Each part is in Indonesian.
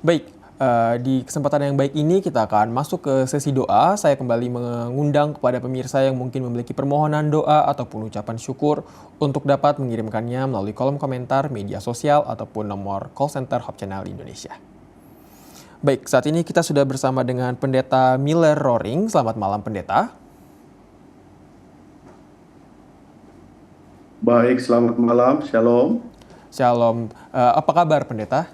Baik, di kesempatan yang baik ini kita akan masuk ke sesi doa. Saya kembali mengundang kepada pemirsa yang mungkin memiliki permohonan doa ataupun ucapan syukur untuk dapat mengirimkannya melalui kolom komentar media sosial ataupun nomor call center Hope Channel Indonesia. Baik, saat ini kita sudah bersama dengan Pendeta Miller Roring. Selamat malam, Pendeta. Baik, selamat malam. Shalom. Shalom. Apa kabar, Pendeta?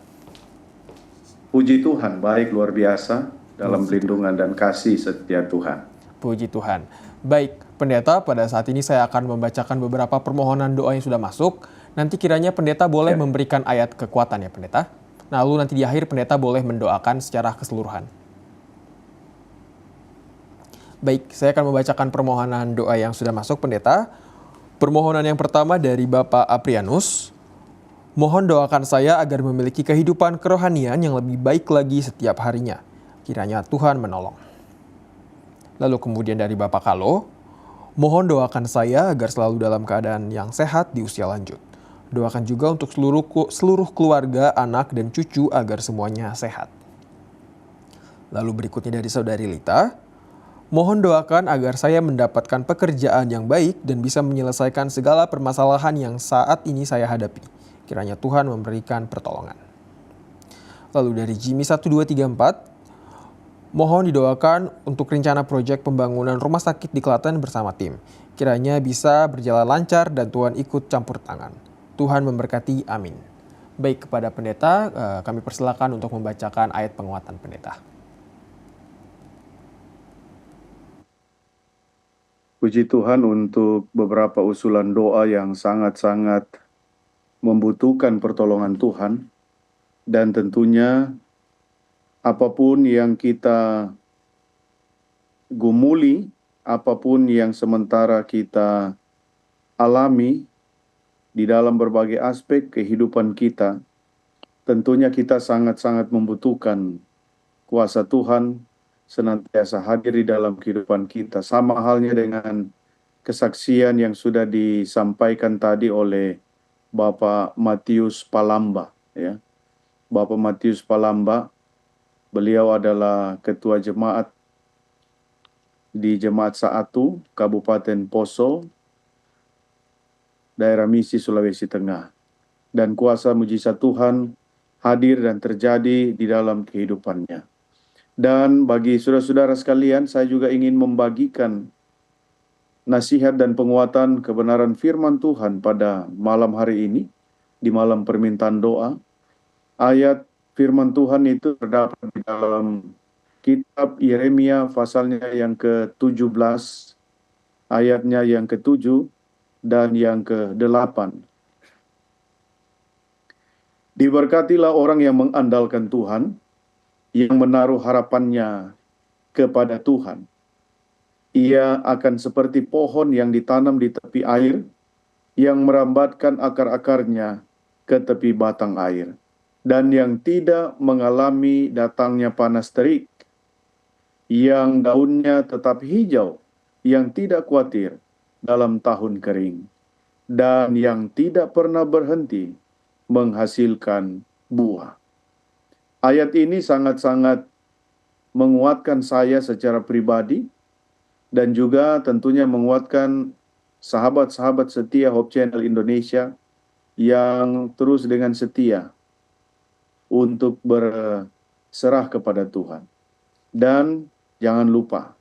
Puji Tuhan, baik luar biasa dalam Puji Tuhan. lindungan dan kasih setia Tuhan. Puji Tuhan. Baik, Pendeta, pada saat ini saya akan membacakan beberapa permohonan doa yang sudah masuk. Nanti kiranya Pendeta boleh memberikan ayat kekuatan ya, Pendeta. Lalu nanti di akhir Pendeta boleh mendoakan secara keseluruhan. Baik, saya akan membacakan permohonan doa yang sudah masuk, Pendeta. Permohonan yang pertama dari Bapak Aprianus. Mohon doakan saya agar memiliki kehidupan kerohanian yang lebih baik lagi setiap harinya. Kiranya Tuhan menolong. Lalu kemudian dari Bapak Kalo, mohon doakan saya agar selalu dalam keadaan yang sehat di usia lanjut. Doakan juga untuk seluruh keluarga, anak, dan cucu agar semuanya sehat. Lalu berikutnya dari Saudari Lita, mohon doakan agar saya mendapatkan pekerjaan yang baik dan bisa menyelesaikan segala permasalahan yang saat ini saya hadapi. Kiranya Tuhan memberikan pertolongan. Lalu dari Jimmy 1234, mohon didoakan untuk rencana proyek pembangunan rumah sakit di Klaten bersama tim. Kiranya bisa berjalan lancar dan Tuhan ikut campur tangan. Tuhan memberkati, amin. Baik, kepada Pendeta, kami persilakan untuk membacakan ayat penguatan Pendeta. Puji Tuhan untuk beberapa usulan doa yang sangat-sangat membutuhkan pertolongan Tuhan. Dan tentunya apapun yang kita gumuli, apapun yang sementara kita alami di dalam berbagai aspek kehidupan kita, tentunya kita sangat-sangat membutuhkan kuasa Tuhan senantiasa hadir di dalam kehidupan kita. Sama halnya dengan kesaksian yang sudah disampaikan tadi oleh Bapak Matius Palamba. Ya. Bapak Matius Palamba, beliau adalah ketua jemaat di Jemaat Saatu, Kabupaten Poso, daerah Misi, Sulawesi Tengah. Dan kuasa mujizat Tuhan hadir dan terjadi di dalam kehidupannya. Dan bagi saudara-saudara sekalian, saya juga ingin membagikan nasihat dan penguatan kebenaran firman Tuhan pada malam hari ini, di malam permintaan doa. Ayat firman Tuhan itu terdapat di dalam kitab Yeremia pasalnya yang ke-17, ayatnya yang ke-7 dan yang ke-8. Diberkatilah orang yang mengandalkan Tuhan, yang menaruh harapannya kepada Tuhan. Ia akan seperti pohon yang ditanam di tepi air, yang merambatkan akar-akarnya ke tepi batang air, dan yang tidak mengalami datangnya panas terik, yang daunnya tetap hijau, yang tidak khawatir dalam tahun kering, dan yang tidak pernah berhenti menghasilkan buah. Ayat ini sangat-sangat menguatkan saya secara pribadi, dan juga tentunya menguatkan sahabat-sahabat setia Hope Channel Indonesia yang terus dengan setia untuk berserah kepada Tuhan. Dan jangan lupa,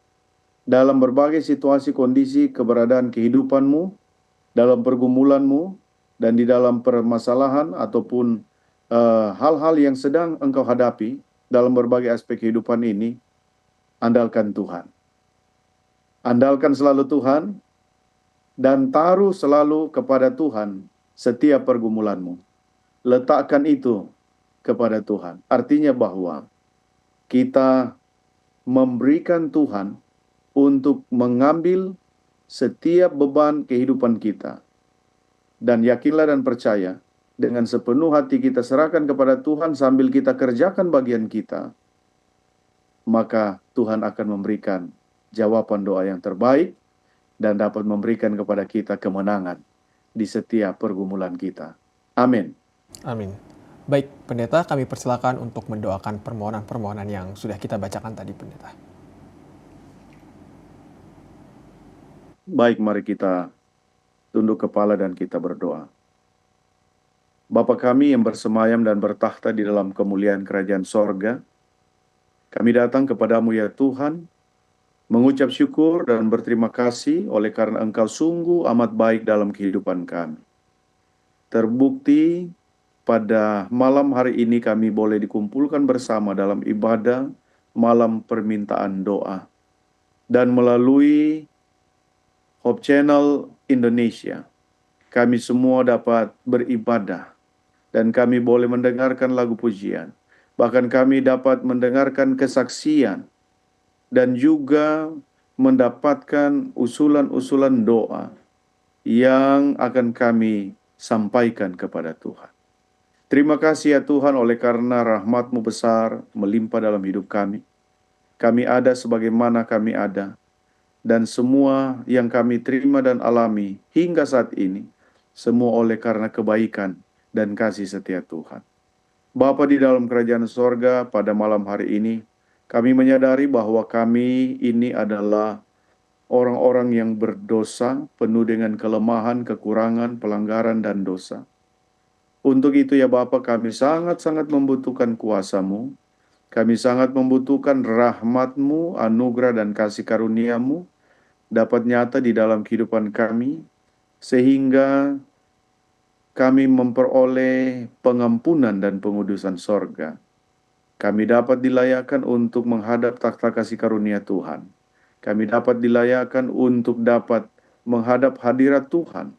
dalam berbagai situasi kondisi keberadaan kehidupanmu, dalam pergumulanmu, dan di dalam permasalahan ataupun hal-hal yang sedang engkau hadapi dalam berbagai aspek kehidupan ini, andalkan Tuhan. Andalkan selalu Tuhan dan taruh selalu kepada Tuhan setiap pergumulanmu. Letakkan itu kepada Tuhan. Artinya bahwa kita memberikan Tuhan untuk mengambil setiap beban kehidupan kita. Dan yakinlah dan percaya, dengan sepenuh hati kita serahkan kepada Tuhan sambil kita kerjakan bagian kita, maka Tuhan akan memberikan jawaban doa yang terbaik dan dapat memberikan kepada kita kemenangan di setiap pergumulan kita. Amin. Amin. Baik, Pendeta, kami persilakan untuk mendoakan permohonan-permohonan yang sudah kita bacakan tadi, Pendeta. Baik, mari kita tunduk kepala dan kita berdoa. Bapa kami yang bersemayam dan bertakhta di dalam kemuliaan kerajaan sorga, kami datang kepadamu ya Tuhan, mengucap syukur dan berterima kasih oleh karena Engkau sungguh amat baik dalam kehidupan kami. Terbukti pada malam hari ini kami boleh dikumpulkan bersama dalam ibadah malam permintaan doa. Dan melalui Hope Channel Indonesia, kami semua dapat beribadah dan kami boleh mendengarkan lagu pujian. Bahkan kami dapat mendengarkan kesaksian dan juga mendapatkan usulan-usulan doa yang akan kami sampaikan kepada Tuhan. Terima kasih ya Tuhan oleh karena rahmat-Mu besar melimpah dalam hidup kami. Kami ada sebagaimana kami ada. Dan semua yang kami terima dan alami hingga saat ini, semua oleh karena kebaikan dan kasih setia Tuhan. Bapa di dalam kerajaan sorga, pada malam hari ini, kami menyadari bahwa kami ini adalah orang-orang yang berdosa, penuh dengan kelemahan, kekurangan, pelanggaran, dan dosa. Untuk itu ya Bapa, kami sangat-sangat membutuhkan kuasa-Mu. Kami sangat membutuhkan rahmat-Mu, anugerah dan kasih karunia-Mu dapat nyata di dalam kehidupan kami, sehingga kami memperoleh pengampunan dan pengudusan sorga. Kami dapat dilayakkan untuk menghadap takhta kasih karunia Tuhan. Kami dapat dilayakkan untuk dapat menghadap hadirat Tuhan,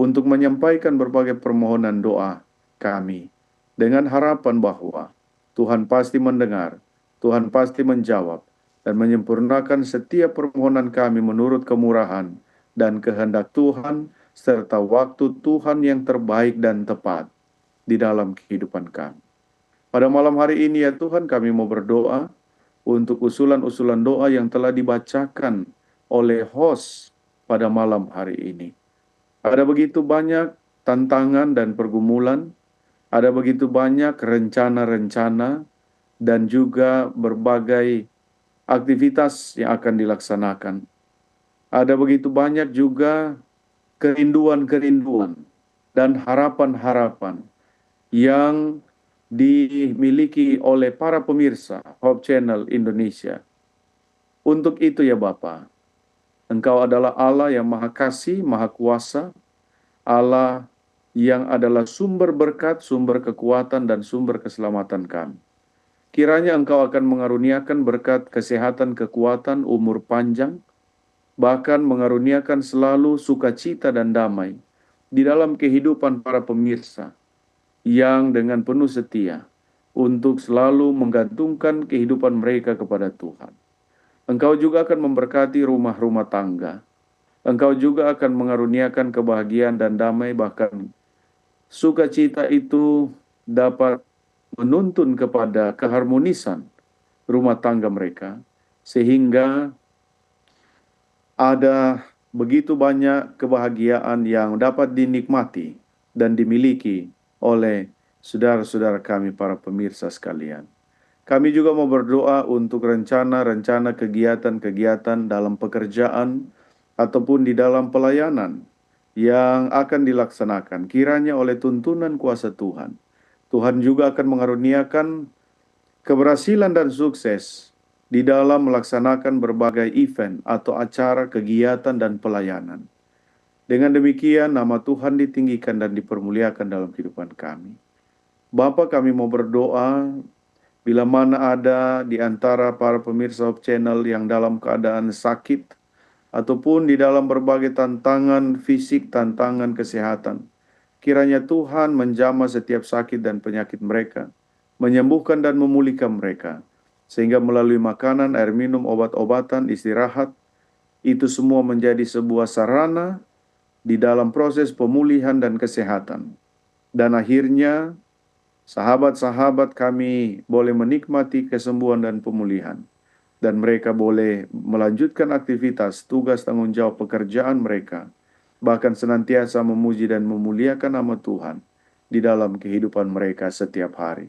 untuk menyampaikan berbagai permohonan doa kami, dengan harapan bahwa Tuhan pasti mendengar, Tuhan pasti menjawab, dan menyempurnakan setiap permohonan kami menurut kemurahan dan kehendak Tuhan, serta waktu Tuhan yang terbaik dan tepat di dalam kehidupan kami. Pada malam hari ini ya Tuhan, kami mau berdoa untuk usulan-usulan doa yang telah dibacakan oleh host pada malam hari ini. Ada begitu banyak tantangan dan pergumulan, ada begitu banyak rencana-rencana, dan juga berbagai aktivitas yang akan dilaksanakan. Ada begitu banyak juga kerinduan-kerinduan dan harapan-harapan yang dimiliki oleh para pemirsa Hope Channel Indonesia. Untuk itu ya Bapa, Engkau adalah Allah yang Maha Kasih, Maha Kuasa, Allah yang adalah sumber berkat, sumber kekuatan, dan sumber keselamatan kami. Kiranya Engkau akan mengaruniakan berkat kesehatan, kekuatan, umur panjang, bahkan mengaruniakan selalu sukacita dan damai di dalam kehidupan para pemirsa yang dengan penuh setia untuk selalu menggantungkan kehidupan mereka kepada Tuhan. Engkau juga akan memberkati rumah-rumah tangga. Engkau juga akan mengaruniakan kebahagiaan dan damai, bahkan sukacita itu dapat menuntun kepada keharmonisan rumah tangga mereka, sehingga ada begitu banyak kebahagiaan yang dapat dinikmati dan dimiliki oleh saudara-saudara kami para pemirsa sekalian. Kami juga mau berdoa untuk rencana-rencana kegiatan-kegiatan dalam pekerjaan ataupun di dalam pelayanan yang akan dilaksanakan, kiranya oleh tuntunan kuasa Tuhan. Tuhan juga akan mengaruniakan keberhasilan dan sukses di dalam melaksanakan berbagai event atau acara, kegiatan, dan pelayanan. Dengan demikian, nama Tuhan ditinggikan dan dipermuliakan dalam kehidupan kami. Bapa, kami mau berdoa, bila mana ada di antara para pemirsa Hope Channel yang dalam keadaan sakit, ataupun di dalam berbagai tantangan fisik, tantangan kesehatan, kiranya Tuhan menjamah setiap sakit dan penyakit mereka, menyembuhkan dan memulihkan mereka, sehingga melalui makanan, air minum, obat-obatan, istirahat, itu semua menjadi sebuah sarana di dalam proses pemulihan dan kesehatan. Dan akhirnya, sahabat-sahabat kami boleh menikmati kesembuhan dan pemulihan, dan mereka boleh melanjutkan aktivitas, tugas, tanggung jawab pekerjaan mereka, bahkan senantiasa memuji dan memuliakan nama Tuhan di dalam kehidupan mereka setiap hari.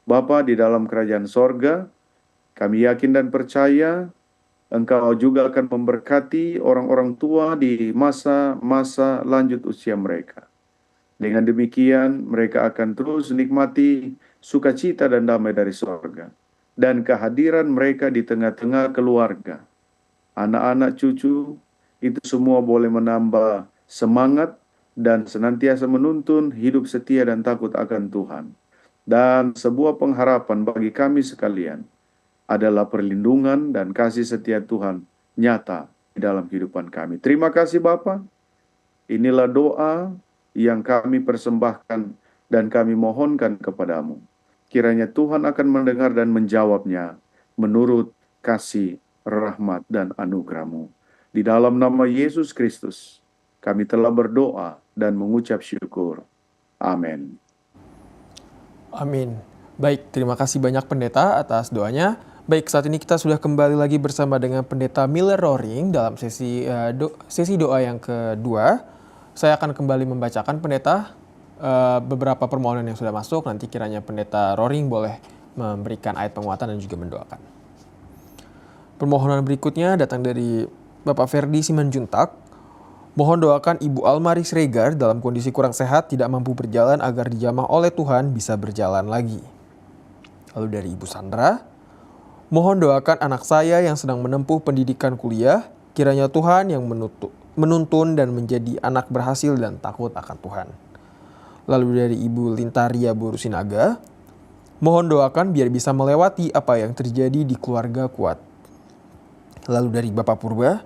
Bapa di dalam kerajaan sorga, kami yakin dan percaya Engkau juga akan memberkati orang-orang tua di masa-masa lanjut usia mereka. Dengan demikian, mereka akan terus nikmati sukacita dan damai dari sorga. Dan kehadiran mereka di tengah-tengah keluarga, anak-anak cucu, itu semua boleh menambah semangat dan senantiasa menuntun hidup setia dan takut akan Tuhan. Dan sebuah pengharapan bagi kami sekalian adalah perlindungan dan kasih setia Tuhan nyata di dalam kehidupan kami. Terima kasih Bapa. Inilah doa yang kami persembahkan dan kami mohonkan kepadamu. Kiranya Tuhan akan mendengar dan menjawabnya menurut kasih, rahmat, dan anugerah-Mu. Di dalam nama Yesus Kristus, kami telah berdoa dan mengucap syukur. Amin. Amin. Baik, terima kasih banyak pendeta atas doanya. Baik, saat ini kita sudah kembali lagi bersama dengan pendeta Miller Roring dalam sesi doa yang kedua. Saya akan kembali membacakan pendeta beberapa permohonan yang sudah masuk. Nanti kiranya pendeta Roring boleh memberikan ayat penguatan dan juga mendoakan. Permohonan berikutnya datang dari Bapak Ferdi Simanjuntak. Mohon doakan Ibu Almari Sregar dalam kondisi kurang sehat, tidak mampu berjalan agar dijamah oleh Tuhan bisa berjalan lagi. Lalu dari Ibu Sandra, mohon doakan anak saya yang sedang menempuh pendidikan kuliah, kiranya Tuhan yang menuntun dan menjadi anak berhasil dan takut akan Tuhan. Lalu dari Ibu Lintaria Borusinaga, mohon doakan biar bisa melewati apa yang terjadi di keluarga kuat. Lalu dari Bapak Purba,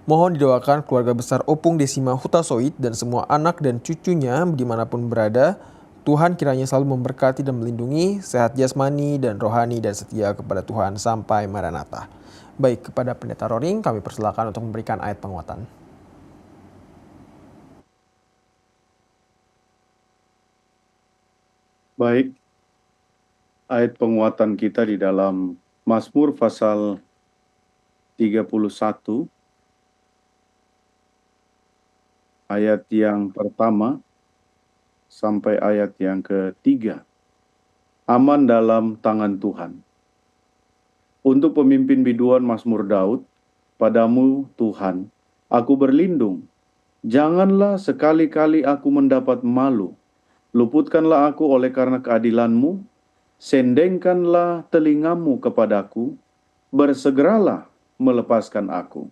mohon didoakan keluarga besar Opung Desima Hutasoit dan semua anak dan cucunya dimanapun berada, Tuhan kiranya selalu memberkati dan melindungi, sehat jasmani dan rohani dan setia kepada Tuhan sampai Maranatha. Baik, kepada pendeta Roring kami persilakan untuk memberikan ayat penguatan. Baik, ayat penguatan kita di dalam Mazmur pasal 31, ayat yang pertama sampai ayat yang ketiga. Aman dalam tangan Tuhan. Untuk pemimpin biduan Mazmur Daud, padamu Tuhan, aku berlindung. Janganlah sekali-kali aku mendapat malu. Luputkanlah aku oleh karena keadilan-Mu. Sendengkanlah telingamu kepadaku. Bersegeralah melepaskan aku.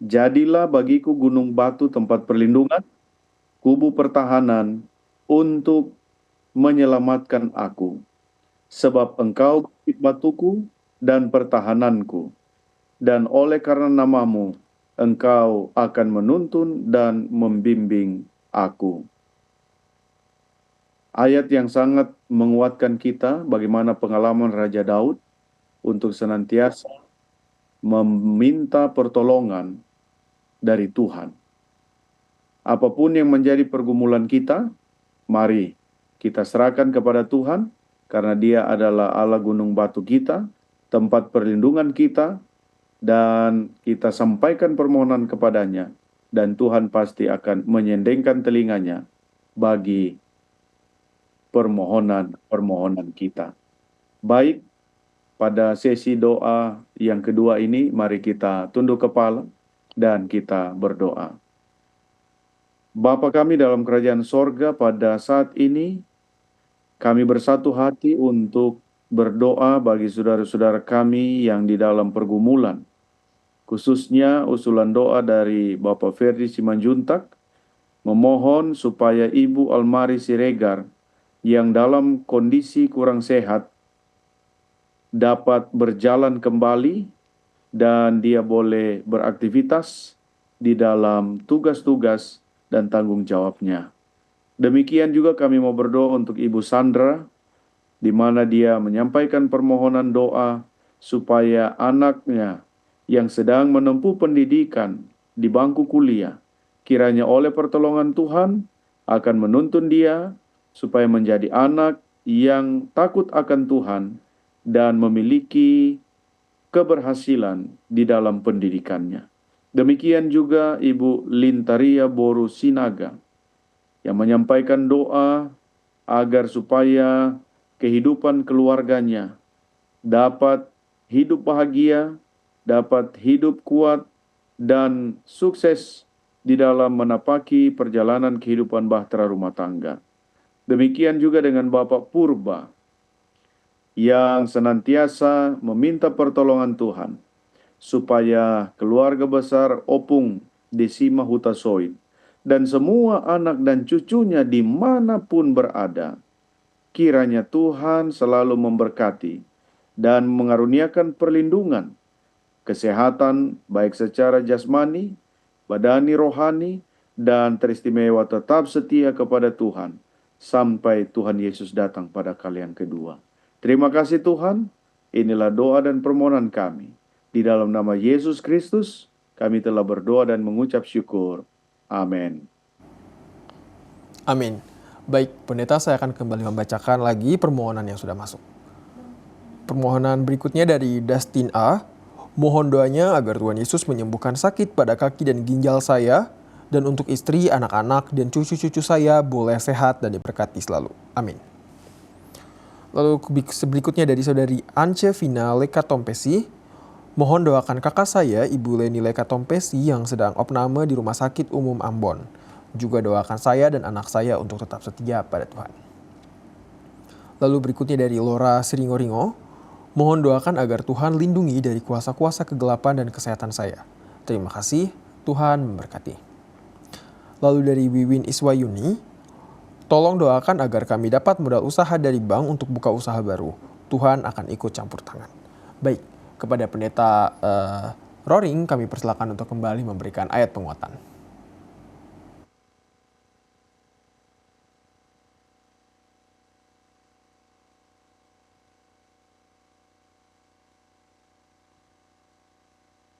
Jadilah bagiku gunung batu tempat perlindungan, kubu pertahanan untuk menyelamatkan aku. Sebab Engkau bukit batuku dan pertahananku, dan oleh karena namamu, Engkau akan menuntun dan membimbing aku. Ayat yang sangat menguatkan kita bagaimana pengalaman Raja Daud untuk senantiasa meminta pertolongan dari Tuhan. Apapun yang menjadi pergumulan kita, mari kita serahkan kepada Tuhan, karena Dia adalah Allah gunung batu kita, tempat perlindungan kita, dan kita sampaikan permohonan kepadanya, dan Tuhan pasti akan menyendengkan telinganya bagi permohonan-permohonan kita. Baik, pada sesi doa yang kedua ini, mari kita tunduk kepala dan kita berdoa. Bapa kami dalam kerajaan sorga, pada saat ini kami bersatu hati untuk berdoa bagi saudara-saudara kami yang di dalam pergumulan. Khususnya usulan doa dari Bapak Ferdi Simanjuntak, memohon supaya Ibu Almari Siregar yang dalam kondisi kurang sehat dapat berjalan kembali dan dia boleh beraktivitas di dalam tugas-tugas dan tanggung jawabnya. Demikian juga kami mau berdoa untuk Ibu Sandra, di mana dia menyampaikan permohonan doa supaya anaknya yang sedang menempuh pendidikan di bangku kuliah, kiranya oleh pertolongan Tuhan akan menuntun dia supaya menjadi anak yang takut akan Tuhan dan memiliki keberhasilan di dalam pendidikannya. Demikian juga Ibu Lintaria Borusinaga yang menyampaikan doa agar supaya kehidupan keluarganya dapat hidup bahagia, dapat hidup kuat, dan sukses di dalam menapaki perjalanan kehidupan bahtera rumah tangga. Demikian juga dengan Bapak Purba yang senantiasa meminta pertolongan Tuhan supaya keluarga besar Opung Desima Hutasoid dan semua anak dan cucunya dimanapun berada, kiranya Tuhan selalu memberkati dan mengaruniakan perlindungan, kesehatan baik secara jasmani, badani, rohani, dan teristimewa tetap setia kepada Tuhan sampai Tuhan Yesus datang pada kali yang kedua. Terima kasih Tuhan, inilah doa dan permohonan kami. Di dalam nama Yesus Kristus, kami telah berdoa dan mengucap syukur. Amin. Amin. Baik, pendeta, saya akan kembali membacakan lagi permohonan yang sudah masuk. Permohonan berikutnya dari Dustin A. Mohon doanya agar Tuhan Yesus menyembuhkan sakit pada kaki dan ginjal saya, dan untuk istri, anak-anak, dan cucu-cucu saya boleh sehat dan diberkati selalu. Amin. Lalu berikutnya dari saudari Ance Vina Lekatompesi. Mohon doakan kakak saya, Ibu Leni Lekatompesi, yang sedang opname di Rumah Sakit Umum Ambon. Juga doakan saya dan anak saya untuk tetap setia pada Tuhan. Lalu berikutnya dari Laura Siringoringo. Mohon doakan agar Tuhan lindungi dari kuasa-kuasa kegelapan dan kesehatan saya. Terima kasih, Tuhan memberkati. Lalu dari Wiwin Iswayuni. Tolong doakan agar kami dapat modal usaha dari bank untuk buka usaha baru. Tuhan akan ikut campur tangan. Baik, kepada pendeta Roring kami persilakan untuk kembali memberikan ayat penguatan.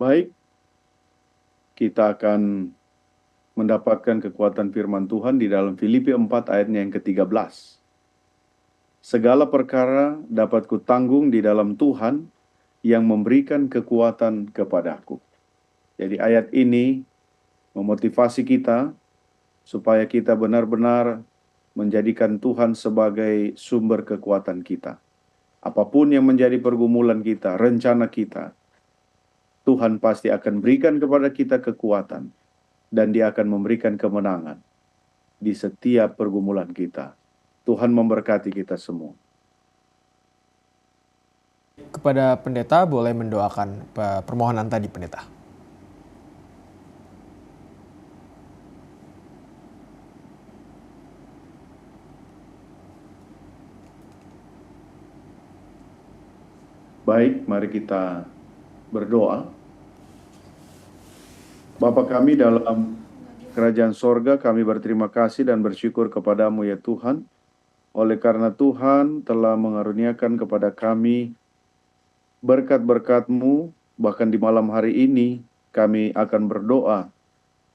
Baik, kita akan mendapatkan kekuatan firman Tuhan di dalam Filipi 4 ayatnya yang ke-13. Segala perkara dapat kutanggung di dalam Tuhan yang memberikan kekuatan kepadaku. Jadi ayat ini memotivasi kita supaya kita benar-benar menjadikan Tuhan sebagai sumber kekuatan kita. Apapun yang menjadi pergumulan kita, rencana kita, Tuhan pasti akan berikan kepada kita kekuatan dan Dia akan memberikan kemenangan di setiap pergumulan kita. Tuhan memberkati kita semua. Kepada pendeta boleh mendoakan permohonan tadi, pendeta. Baik, mari kita berdoa. Bapa kami dalam kerajaan sorga, kami berterima kasih dan bersyukur kepadamu ya Tuhan, oleh karena Tuhan telah mengaruniakan kepada kami berkat-berkat-Mu. Bahkan di malam hari ini kami akan berdoa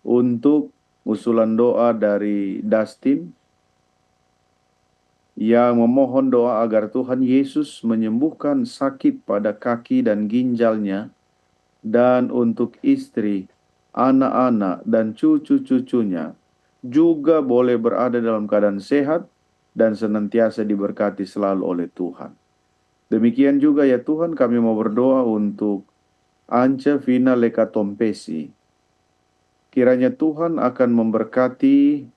untuk usulan doa dari Dustin yang memohon doa agar Tuhan Yesus menyembuhkan sakit pada kaki dan ginjalnya, dan untuk istri, anak-anak, dan cucu-cucunya juga boleh berada dalam keadaan sehat dan senantiasa diberkati selalu oleh Tuhan. Demikian juga ya Tuhan, kami mau berdoa untuk Ance Vina Lekatompesi. Kiranya Tuhan akan memberkati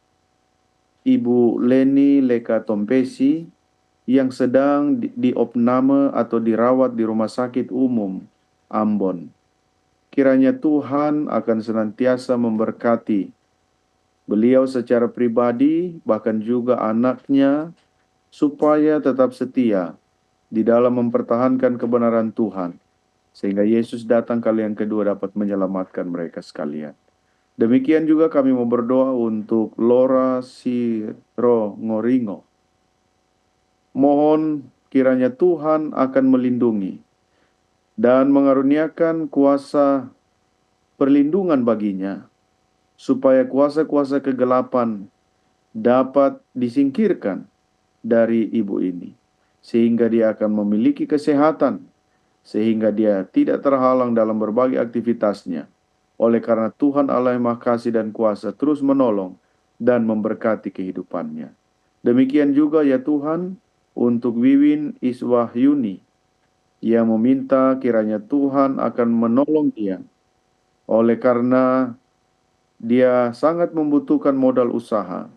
Ibu Leni Lekatompesi yang sedang diopname atau dirawat di Rumah Sakit Umum Ambon. Kiranya Tuhan akan senantiasa memberkati beliau secara pribadi, bahkan juga anaknya, supaya tetap setia di dalam mempertahankan kebenaran Tuhan, sehingga Yesus datang kali yang kedua dapat menyelamatkan mereka sekalian. Demikian juga kami mau berdoa untuk Laura Siringoringo. Mohon kiranya Tuhan akan melindungi dan mengaruniakan kuasa perlindungan baginya, supaya kuasa-kuasa kegelapan dapat disingkirkan dari ibu ini, sehingga dia akan memiliki kesehatan, sehingga dia tidak terhalang dalam berbagai aktivitasnya, oleh karena Tuhan Allah yang Maha Kasih dan Kuasa terus menolong dan memberkati kehidupannya. Demikian juga ya Tuhan untuk Wiwin Iswahyuni yang meminta kiranya Tuhan akan menolong dia oleh karena dia sangat membutuhkan modal usaha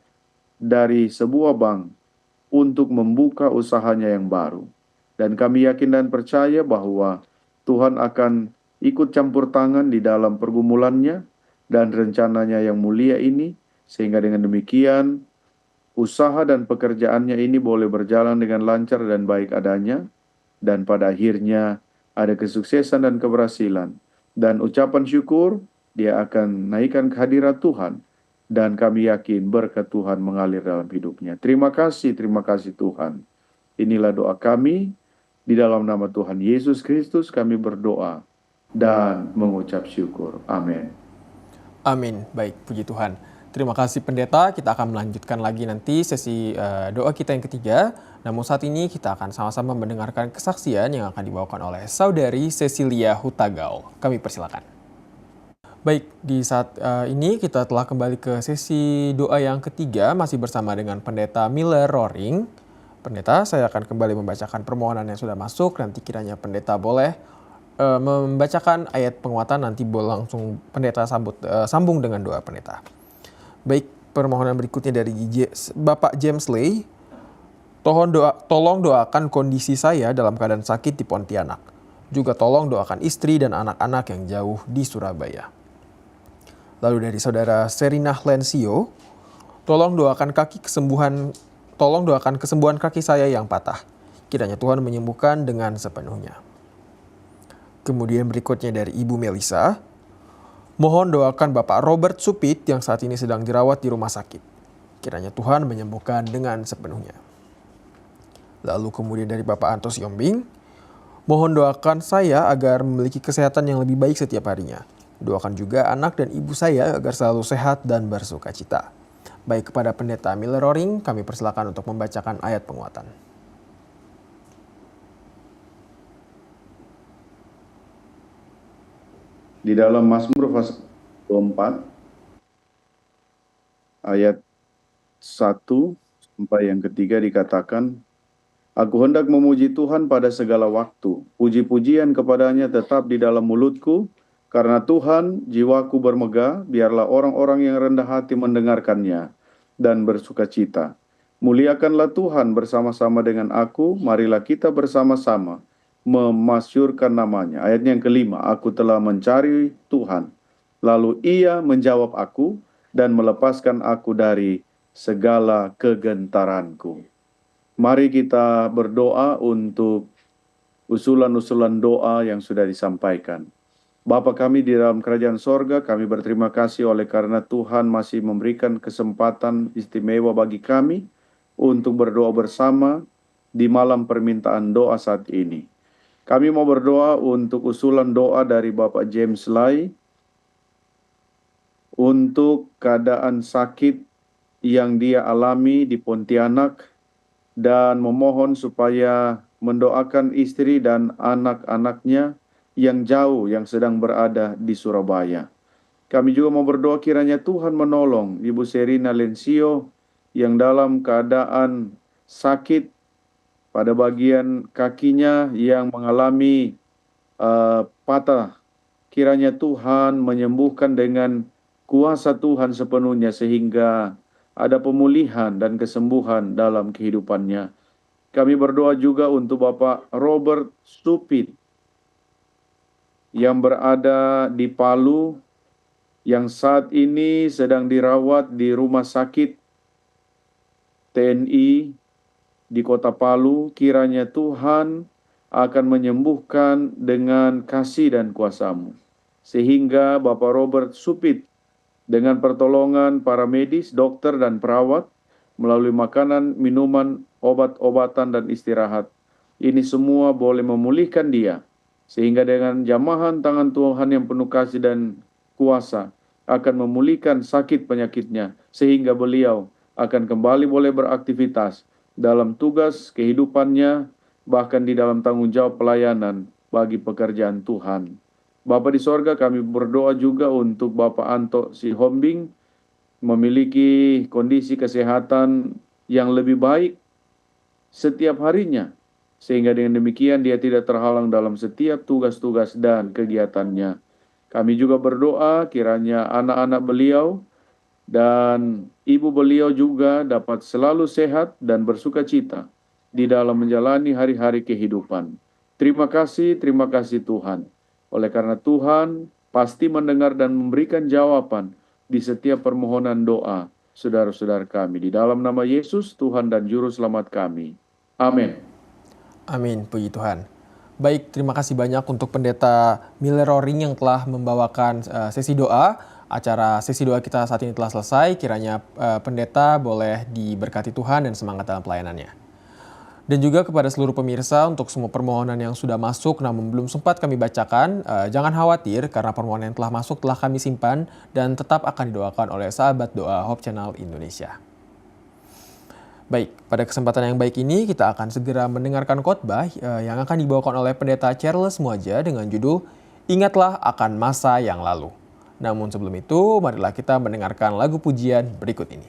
dari sebuah bank untuk membuka usahanya yang baru. Dan kami yakin dan percaya bahwa Tuhan akan ikut campur tangan di dalam pergumulannya dan rencananya yang mulia ini, sehingga dengan demikian usaha dan pekerjaannya ini boleh berjalan dengan lancar dan baik adanya, dan pada akhirnya ada kesuksesan dan keberhasilan. Dan ucapan syukur, dia akan naikkan kehadirat Tuhan, dan kami yakin berkat Tuhan mengalir dalam hidupnya. Terima kasih Tuhan. Inilah doa kami, di dalam nama Tuhan Yesus Kristus kami berdoa dan mengucap syukur. Amin. Amin. Baik, puji Tuhan. Terima kasih pendeta, kita akan melanjutkan lagi nanti sesi doa kita yang ketiga. Namun saat ini kita akan sama-sama mendengarkan kesaksian yang akan dibawakan oleh Saudari Cecilia Hutagal. Kami persilakan. Baik, di saat ini kita telah kembali ke sesi doa yang ketiga, masih bersama dengan Pendeta Miller Roring. Pendeta, saya akan kembali membacakan permohonan yang sudah masuk, nanti kiranya pendeta boleh membacakan ayat penguatan, nanti boleh langsung pendeta sambung dengan doa pendeta. Baik, permohonan berikutnya dari Bapak James Lay. Tolong doakan kondisi saya dalam keadaan sakit di Pontianak. Juga tolong doakan istri dan anak-anak yang jauh di Surabaya. Lalu dari saudara Serina Lensio, tolong doakan kesembuhan kaki saya yang patah. Kiranya Tuhan menyembuhkan dengan sepenuhnya. Kemudian berikutnya dari Ibu Melisa, mohon doakan Bapak Robert Supit yang saat ini sedang dirawat di rumah sakit. Kiranya Tuhan menyembuhkan dengan sepenuhnya. Lalu kemudian dari Bapak Antos Yombing, mohon doakan saya agar memiliki kesehatan yang lebih baik setiap harinya. Doakan juga anak dan ibu saya agar selalu sehat dan bersuka cita. Baik, kepada Pendeta Miller Roring, kami persilakan untuk membacakan ayat penguatan. Di dalam Mazmur pasal 24 ayat 1 sampai yang ketiga dikatakan, aku hendak memuji Tuhan pada segala waktu. Puji-pujian kepadanya tetap di dalam mulutku. Karena Tuhan, jiwaku bermegah, biarlah orang-orang yang rendah hati mendengarkannya dan bersuka cita. Muliakanlah Tuhan bersama-sama dengan aku, marilah kita bersama-sama memasyurkan namanya. Ayatnya yang kelima, aku telah mencari Tuhan, lalu ia menjawab aku dan melepaskan aku dari segala kegentaranku. Mari kita berdoa untuk usulan-usulan doa yang sudah disampaikan. Bapa kami di dalam kerajaan sorga, kami berterima kasih oleh karena Tuhan masih memberikan kesempatan istimewa bagi kami untuk berdoa bersama di malam permintaan doa saat ini. Kami mau berdoa untuk usulan doa dari Bapak James Lai untuk keadaan sakit yang dia alami di Pontianak dan memohon supaya mendoakan istri dan anak-anaknya yang jauh yang sedang berada di Surabaya. Kami juga mau berdoa kiranya Tuhan menolong Ibu Serina Lensio yang dalam keadaan sakit pada bagian kakinya yang mengalami patah. Kiranya Tuhan menyembuhkan dengan kuasa Tuhan sepenuhnya sehingga ada pemulihan dan kesembuhan dalam kehidupannya. Kami berdoa juga untuk Bapak Robert Supit yang berada di Palu, yang saat ini sedang dirawat di rumah sakit TNI di Kota Palu. Kiranya Tuhan akan menyembuhkan dengan kasih dan kuasa-Mu, sehingga Bapak Robert Supit dengan pertolongan para medis, dokter, dan perawat, melalui makanan, minuman, obat-obatan, dan istirahat, ini semua boleh memulihkan dia, sehingga dengan jamahan tangan Tuhan yang penuh kasih dan kuasa akan memulihkan sakit penyakitnya, sehingga beliau akan kembali boleh beraktivitas dalam tugas kehidupannya, bahkan di dalam tanggung jawab pelayanan bagi pekerjaan Tuhan. Bapa di sorga, kami berdoa juga untuk Bapak Anto Sihombing, memiliki kondisi kesehatan yang lebih baik setiap harinya, sehingga dengan demikian dia tidak terhalang dalam setiap tugas-tugas dan kegiatannya. Kami juga berdoa kiranya anak-anak beliau dan ibu beliau juga dapat selalu sehat dan bersuka cita di dalam menjalani hari-hari kehidupan. Terima kasih Tuhan. Oleh karena Tuhan pasti mendengar dan memberikan jawaban di setiap permohonan doa saudara-saudara kami. Di dalam nama Yesus, Tuhan dan Juru Selamat kami. Amin. Amin, puji Tuhan. Baik, terima kasih banyak untuk Pendeta Miller Roring yang telah membawakan sesi doa. Acara sesi doa kita saat ini telah selesai. Kiranya Pendeta boleh diberkati Tuhan dan semangat dalam pelayanannya. Dan juga kepada seluruh pemirsa untuk semua permohonan yang sudah masuk namun belum sempat kami bacakan, jangan khawatir karena permohonan yang telah masuk telah kami simpan dan tetap akan didoakan oleh sahabat doa Hope Channel Indonesia. Baik, pada kesempatan yang baik ini kita akan segera mendengarkan khotbah yang akan dibawakan oleh Pendeta Charles Muaja dengan judul Ingatlah akan masa yang lalu. Namun sebelum itu, marilah kita mendengarkan lagu pujian berikut ini.